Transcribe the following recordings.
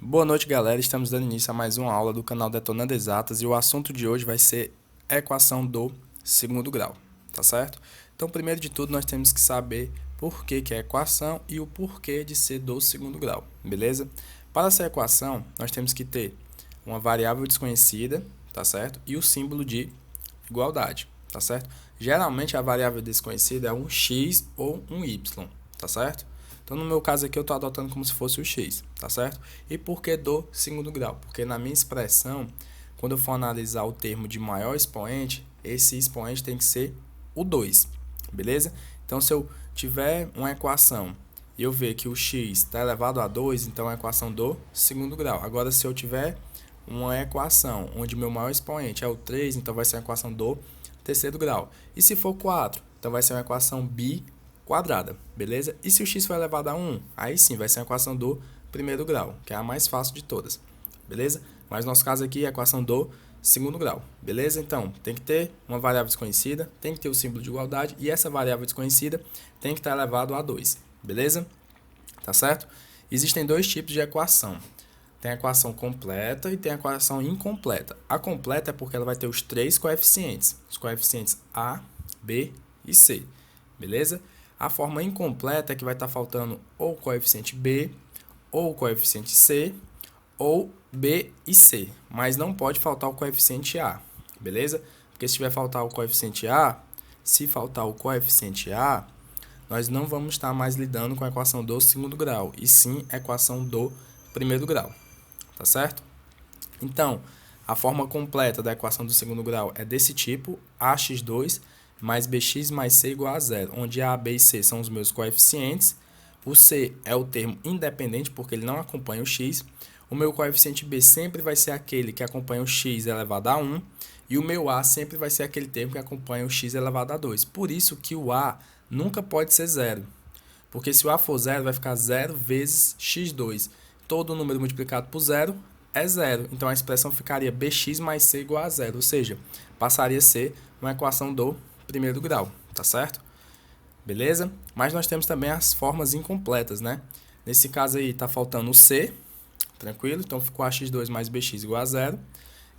Boa noite, galera. Estamos dando início a mais uma aula do canal Detonando Exatas e o assunto de hoje vai ser a equação do segundo grau, tá certo? Então, primeiro de tudo, nós temos que saber por que é a equação e o porquê de ser do segundo grau, beleza? Para essa equação, nós temos que ter uma variável desconhecida, tá certo? E o símbolo de igualdade, tá certo? Geralmente a variável desconhecida é um x ou um y, tá certo? Então, no meu caso aqui, eu estou adotando como se fosse o x, tá certo? E por que do segundo grau? Porque na minha expressão, quando eu for analisar o termo de maior expoente, esse expoente tem que ser o 2, beleza? Então, se eu tiver uma equação e eu ver que o x está elevado a 2, então é a equação do segundo grau. Agora, se eu tiver uma equação onde meu maior expoente é o 3, então vai ser uma equação do terceiro grau. E se for 4, então vai ser uma equação quadrada, beleza? E se o x for elevado a 1, aí sim vai ser a equação do primeiro grau, que é a mais fácil de todas, beleza? Mas no nosso caso aqui é a equação do segundo grau, beleza? Então, tem que ter uma variável desconhecida, tem que ter o símbolo de igualdade e essa variável desconhecida tem que estar elevado a 2, beleza? Tá certo? Existem dois tipos de equação. Tem a equação completa e tem a equação incompleta. A completa é porque ela vai ter os três coeficientes, os coeficientes A, B e C, beleza? A forma incompleta é que vai estar faltando ou o coeficiente B, ou o coeficiente C, ou B e C, mas não pode faltar o coeficiente A, beleza? Porque se tiver faltar o coeficiente A, se faltar o coeficiente A, nós não vamos estar mais lidando com a equação do segundo grau, e sim a equação do primeiro grau, tá certo? Então, a forma completa da equação do segundo grau é desse tipo, ax2 mais bx mais c igual a zero, onde a, b e c são os meus coeficientes, o c é o termo independente porque ele não acompanha o x, o meu coeficiente b sempre vai ser aquele que acompanha o x elevado a 1, e o meu a sempre vai ser aquele termo que acompanha o x elevado a 2. Por isso que o a nunca pode ser zero, porque se o a for zero, vai ficar 0 vezes x2. Todo número multiplicado por zero é zero. Então, a expressão ficaria bx mais c igual a zero, ou seja, passaria a ser uma equação do primeiro grau, tá certo? Beleza? Mas nós temos também as formas incompletas, né? Nesse caso aí, tá faltando o c, tranquilo? Então, ficou ax2 mais bx igual a zero,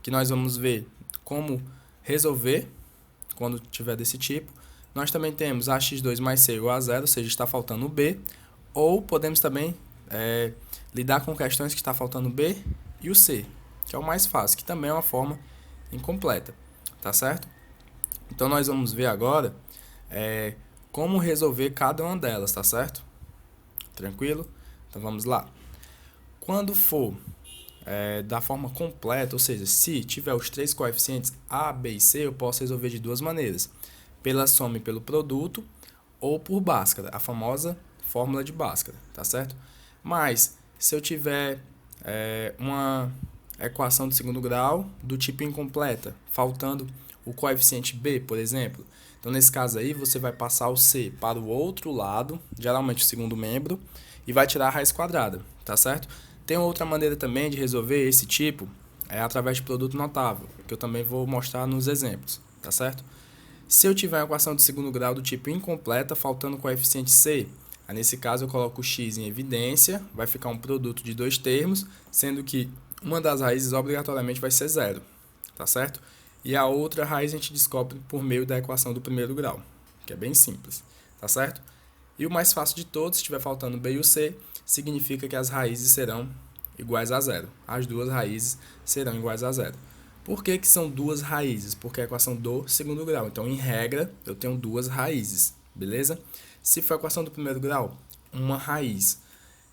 que nós vamos ver como resolver quando tiver desse tipo. Nós também temos ax2 mais c igual a zero, ou seja, está faltando o b, ou podemos também lidar com questões que está faltando o b e o c, que é o mais fácil, que também é uma forma incompleta, tá certo? Então, nós vamos ver agora como resolver cada uma delas, tá certo? Tranquilo? Então, vamos lá. Quando for da forma completa, ou seja, se tiver os três coeficientes A, B e C, eu posso resolver de duas maneiras. Pela soma e pelo produto, ou por Bhaskara, a famosa fórmula de Bhaskara, tá certo? Mas, se eu tiver uma equação de segundo grau do tipo incompleta, faltando o coeficiente B, por exemplo, então nesse caso aí você vai passar o C para o outro lado, geralmente o segundo membro, e vai tirar a raiz quadrada, tá certo? Tem outra maneira também de resolver esse tipo, através de produto notável, que eu também vou mostrar nos exemplos, tá certo? Se eu tiver uma equação de segundo grau do tipo incompleta, faltando o coeficiente C, aí nesse caso eu coloco o x em evidência, vai ficar um produto de dois termos, sendo que uma das raízes obrigatoriamente vai ser zero, tá certo? E a outra raiz a gente descobre por meio da equação do primeiro grau, que é bem simples, tá certo? E o mais fácil de todos, se estiver faltando B e o C, significa que as raízes serão iguais a zero. As duas raízes serão iguais a zero. Por que são duas raízes? Porque é a equação do segundo grau. Então, em regra, eu tenho duas raízes, beleza? Se for a equação do primeiro grau, uma raiz.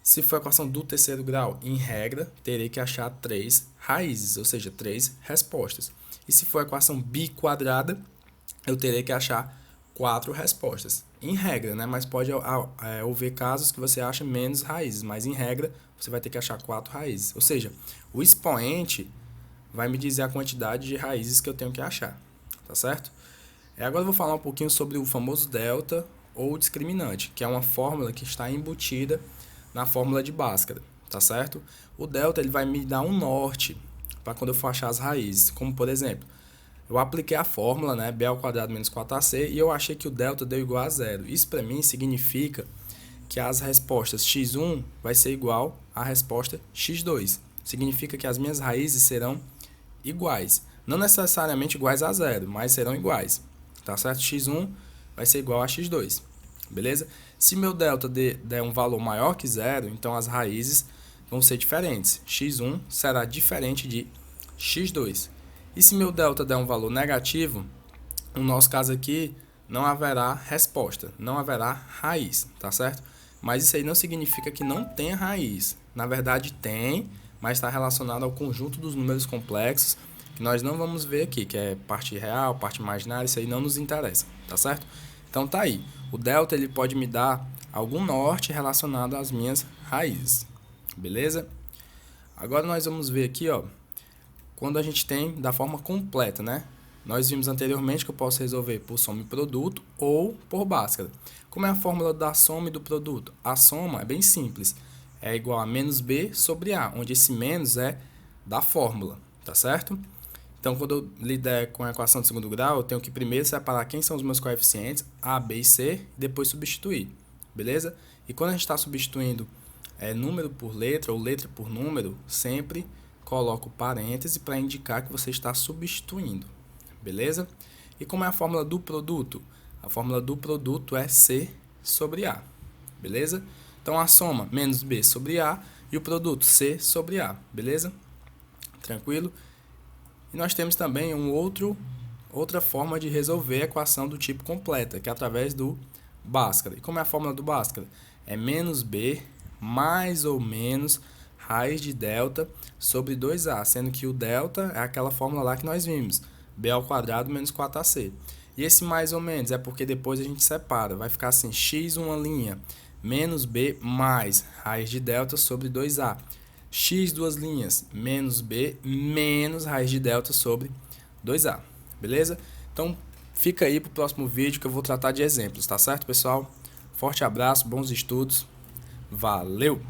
Se for a equação do terceiro grau, em regra, terei que achar três raízes, ou seja, três respostas. E se for a equação biquadrada, eu terei que achar quatro respostas. Em regra, né? Mas pode haver casos que você acha menos raízes, mas em regra, você vai ter que achar quatro raízes. Ou seja, o expoente vai me dizer a quantidade de raízes que eu tenho que achar, tá certo? Agora eu vou falar um pouquinho sobre o famoso delta ou discriminante, que é uma fórmula que está embutida na fórmula de Bhaskara, tá certo? O delta ele vai me dar um norte para quando eu for achar as raízes, como por exemplo, eu apliquei a fórmula, né, b ao quadrado menos 4ac, e eu achei que o delta deu igual a zero. Isso para mim significa que as respostas x1 vai ser igual à resposta x2. Significa que as minhas raízes serão iguais. Não necessariamente iguais a zero, mas serão iguais. Tá certo? x1 vai ser igual a x2. Beleza? Se meu delta der um valor maior que zero, então as raízes vão ser diferentes. x1 será diferente de x2. E se meu delta der um valor negativo, no nosso caso aqui, não haverá resposta, não haverá raiz, tá certo? Mas isso aí não significa que não tenha raiz. Na verdade tem, mas está relacionado ao conjunto dos números complexos, que nós não vamos ver aqui, que é parte real, parte imaginária, isso aí não nos interessa, tá certo? Então tá aí, o delta ele pode me dar algum norte relacionado às minhas raízes, beleza? Agora nós vamos ver aqui, ó, quando a gente tem da forma completa, né? Nós vimos anteriormente que eu posso resolver por soma e produto ou por Bhaskara. Como é a fórmula da soma e do produto? A soma é bem simples, é igual a menos b sobre a, onde esse menos é da fórmula, tá certo? Então, quando eu lider com a equação de segundo grau, eu tenho que primeiro separar quem são os meus coeficientes, a, b e c, e depois substituir, beleza? E quando a gente está substituindo número por letra ou letra por número, sempre coloco parêntese para indicar que você está substituindo, beleza? E como é a fórmula do produto? A fórmula do produto é C sobre A, beleza? Então, a soma, menos B sobre A, e o produto, C sobre A, beleza? Tranquilo? E nós temos também outra forma de resolver a equação do tipo completa, que é através do Bhaskara. E como é a fórmula do Bhaskara? É menos B mais ou menos raiz de delta sobre 2A, sendo que o delta é aquela fórmula lá que nós vimos, b ao quadrado menos 4ac. E esse mais ou menos é porque depois a gente separa, vai ficar assim, x uma linha, menos b mais raiz de delta sobre 2a. X duas linhas, menos b menos raiz de delta sobre 2a, beleza? Então, fica aí para o próximo vídeo que eu vou tratar de exemplos, tá certo, pessoal? Forte abraço, bons estudos, valeu!